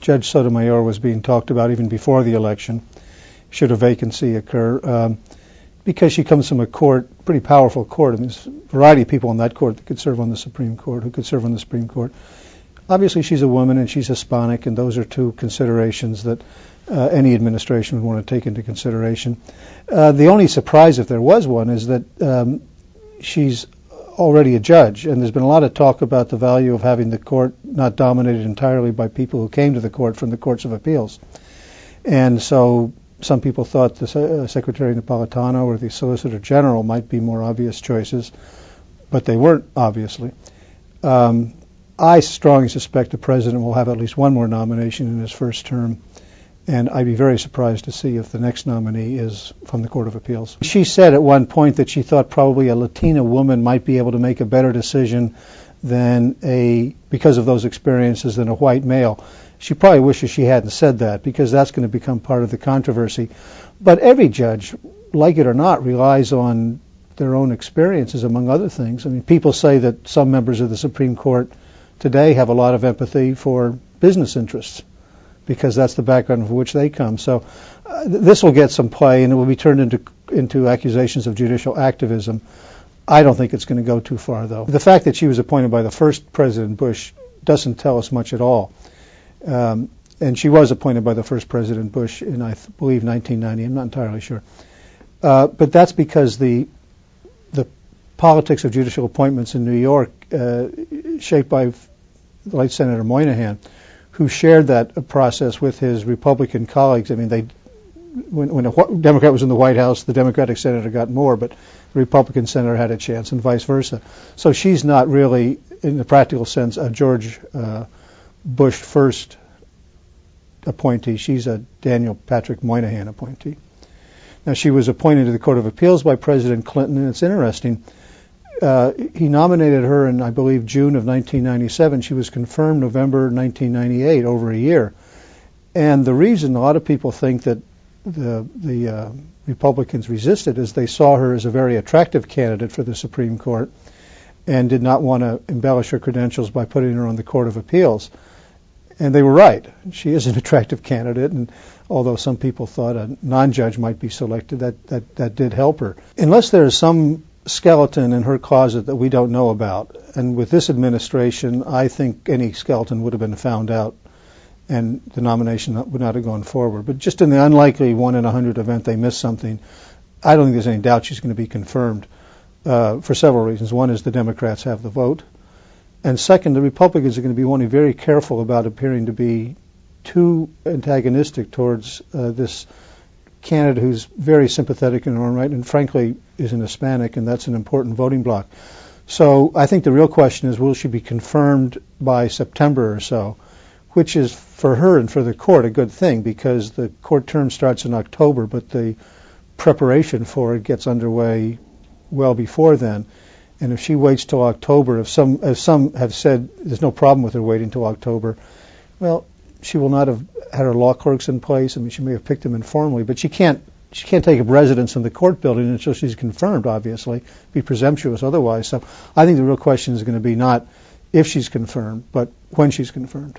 Judge Sotomayor was being talked about even before the election. Should a vacancy occur? Because she comes from a court, pretty powerful court. I mean, there's a variety of people on that court that could serve on the Supreme Court, who could serve on the Supreme Court. Obviously, she's a woman and she's Hispanic, and those are two considerations that any administration would want to take into consideration. The only surprise, if there was one, is that she's already a judge, and there's been a lot of talk about the value of having the court not dominated entirely by people who came to the court from the courts of appeals. And so some people thought the Secretary Napolitano or the Solicitor General might be more obvious choices, but they weren't, obviously. I strongly suspect the President will have at least one more nomination in his first term, and I'd be very surprised to see if the next nominee is from the Court of Appeals. She said at one point that she thought probably a Latina woman might be able to make a better decision because of those experiences, than a white male. She probably wishes she hadn't said that, because that's going to become part of the controversy. But every judge, like it or not, relies on their own experiences, among other things. I mean, people say that some members of the Supreme Court today have a lot of empathy for business interests, because that's the background from which they come. So this will get some play, and it will be turned into accusations of judicial activism. I don't think it's going to go too far, though. The fact that she was appointed by the first President Bush doesn't tell us much at all. And she was appointed by the first President Bush in, I believe, 1990. I'm not entirely sure. But that's because the politics of judicial appointments in New York, shaped by the late Senator Moynihan, who shared that process with his Republican colleagues. I mean, when a Democrat was in the White House, the Democratic senator got more, but the Republican senator had a chance, and vice versa. So she's not really, in the practical sense, a George Bush first appointee. She's a Daniel Patrick Moynihan appointee. Now, she was appointed to the Court of Appeals by President Clinton, and it's interesting. He nominated her in, I believe, June of 1997. She was confirmed November 1998, over a year. And the reason a lot of people think that the Republicans resisted is they saw her as a very attractive candidate for the Supreme Court and did not want to embellish her credentials by putting her on the Court of Appeals. And they were right. She is an attractive candidate, and although some people thought a non-judge might be selected, that did help her. Unless there is some skeleton in her closet that we don't know about, and with this administration, I think any skeleton would have been found out, and the nomination would not have gone forward. But just in the unlikely 1 in 100 event they miss something, I don't think there's any doubt she's going to be confirmed for several reasons. One is the Democrats have the vote. And second, the Republicans are going to be wanting very careful about appearing to be too antagonistic towards this candidate who's very sympathetic in her own right and frankly is an Hispanic, and that's an important voting bloc. So I think the real question is, will she be confirmed by September or so, which is for her and for the court a good thing, because the court term starts in October, but the preparation for it gets underway well before then. And if she waits till October, as some have said, there's no problem with her waiting till October, well, she will not have had her law clerks in place. I mean, she may have picked them informally, but she can't take up residence in the court building until she's confirmed, obviously. Be presumptuous otherwise. So I think the real question is going to be not if she's confirmed, but when she's confirmed.